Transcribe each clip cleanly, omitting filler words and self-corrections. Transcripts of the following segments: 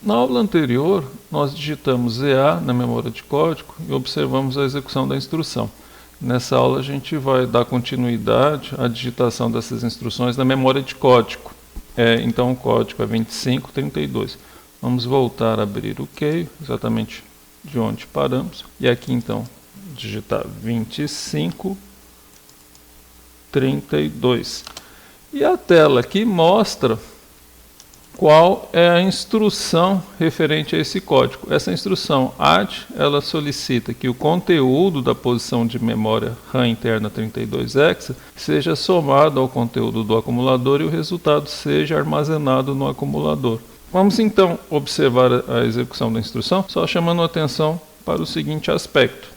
Na aula anterior, nós digitamos EA na memória de código e observamos a execução da instrução. Nessa aula a gente vai dar continuidade à digitação dessas instruções na memória de código. Então o código é 2532. Vamos voltar a abrir o key, exatamente de onde paramos. E aqui então digitar 2532. E a tela aqui mostra qual é a instrução referente a esse código. Essa instrução add, ela solicita que o conteúdo da posição de memória RAM interna 32hex seja somado ao conteúdo do acumulador e o resultado seja armazenado no acumulador. Vamos então observar a execução da instrução, só chamando a atenção para o seguinte aspecto.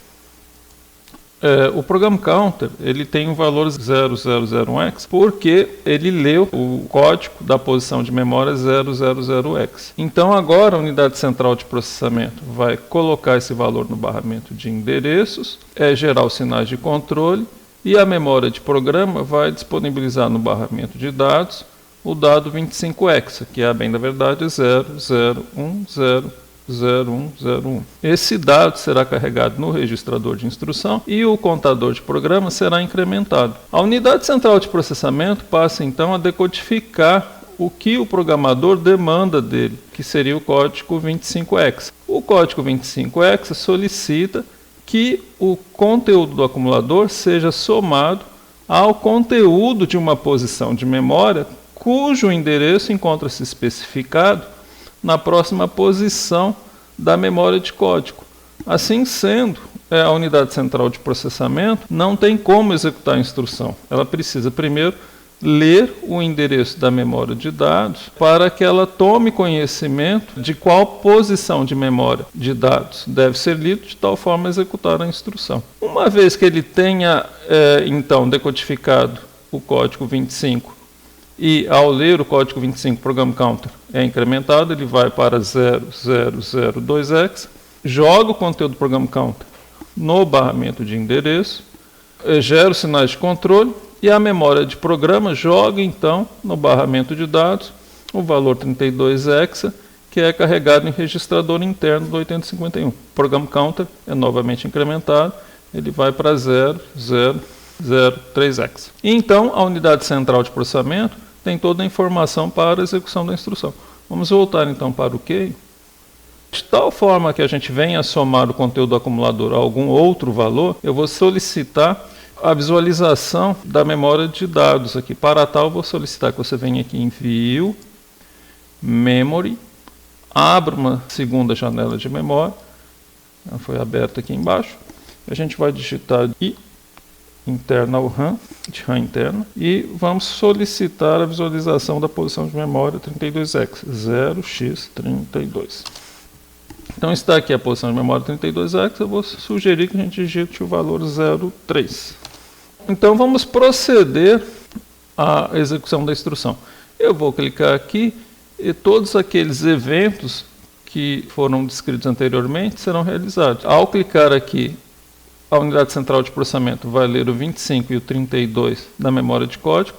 O program counter ele tem um valor 0001x porque ele leu o código da posição de memória 000x. Então agora a unidade central de processamento vai colocar esse valor no barramento de endereços, gerar os sinais de controle e a memória de programa vai disponibilizar no barramento de dados o dado 25hex, que é bem da verdade 0010. 0101. Esse dado será carregado no registrador de instrução e o contador de programa será incrementado. A unidade central de processamento passa então a decodificar o que o programador demanda dele, que seria o código 25hex. O código 25hex solicita que o conteúdo do acumulador seja somado ao conteúdo de uma posição de memória cujo endereço encontra-se especificado na próxima posição da memória de código. Assim sendo, a unidade central de processamento não tem como executar a instrução. Ela precisa primeiro ler o endereço da memória de dados para que ela tome conhecimento de qual posição de memória de dados deve ser lido, de tal forma executar a instrução. Uma vez que ele tenha, então, decodificado o código 25 e ao ler o código 25, o program counter é incrementado, ele vai para 0002x, joga o conteúdo do program counter no barramento de endereço, gera os sinais de controle e a memória de programa joga então no barramento de dados o valor 32hex, que é carregado em registrador interno do 8051. O program counter é novamente incrementado, ele vai para 0003x. E então a unidade central de processamento tem toda a informação para a execução da instrução. Vamos voltar então para o key. De tal forma que a gente venha somar o conteúdo do acumulador a algum outro valor, eu vou solicitar a visualização da memória de dados aqui. Para tal, eu vou solicitar que você venha aqui em View, Memory, abra uma segunda janela de memória, ela foi aberta aqui embaixo, a gente vai digitar I internal RAM, de RAM interna, e vamos solicitar a visualização da posição de memória 32hex, 0x32. Então está aqui a posição de memória 32hex, eu vou sugerir que a gente digite o valor 03. Então vamos proceder à execução da instrução. Eu vou clicar aqui e todos aqueles eventos que foram descritos anteriormente serão realizados. Ao clicar aqui, a unidade central de processamento vai ler o 25 e o 32 da memória de código.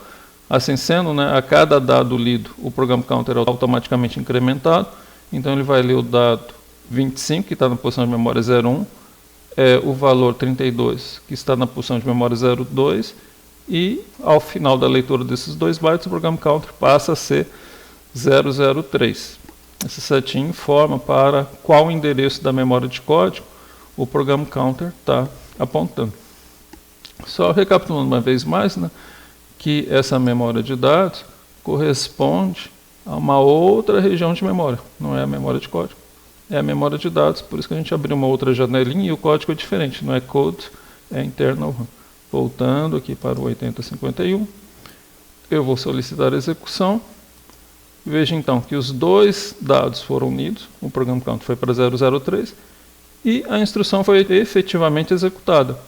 Assim sendo, a cada dado lido, o program counter é automaticamente incrementado. Então ele vai ler o dado 25, que está na posição de memória 01, o valor 32, que está na posição de memória 02, e ao final da leitura desses 2 bytes, o program counter passa a ser 003. Essa setinha informa para qual endereço da memória de código o program counter está apontando. Só recapitulando uma vez mais, que essa memória de dados corresponde a uma outra região de memória, não é a memória de código, é a memória de dados, por isso que a gente abriu uma outra janelinha e o código é diferente, não é code, é internal RAM. Voltando aqui para o 8051, eu vou solicitar a execução. Veja então que os 2 dados foram unidos, o program counter foi para 003, e a instrução foi efetivamente executada.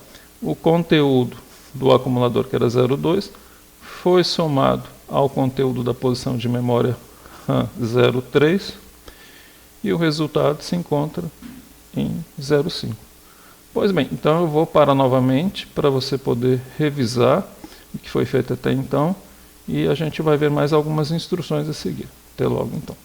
O conteúdo do acumulador, que era 02, foi somado ao conteúdo da posição de memória RAM 03 e o resultado se encontra em 05. Pois bem, então eu vou parar novamente para você poder revisar o que foi feito até então e a gente vai ver mais algumas instruções a seguir. Até logo então.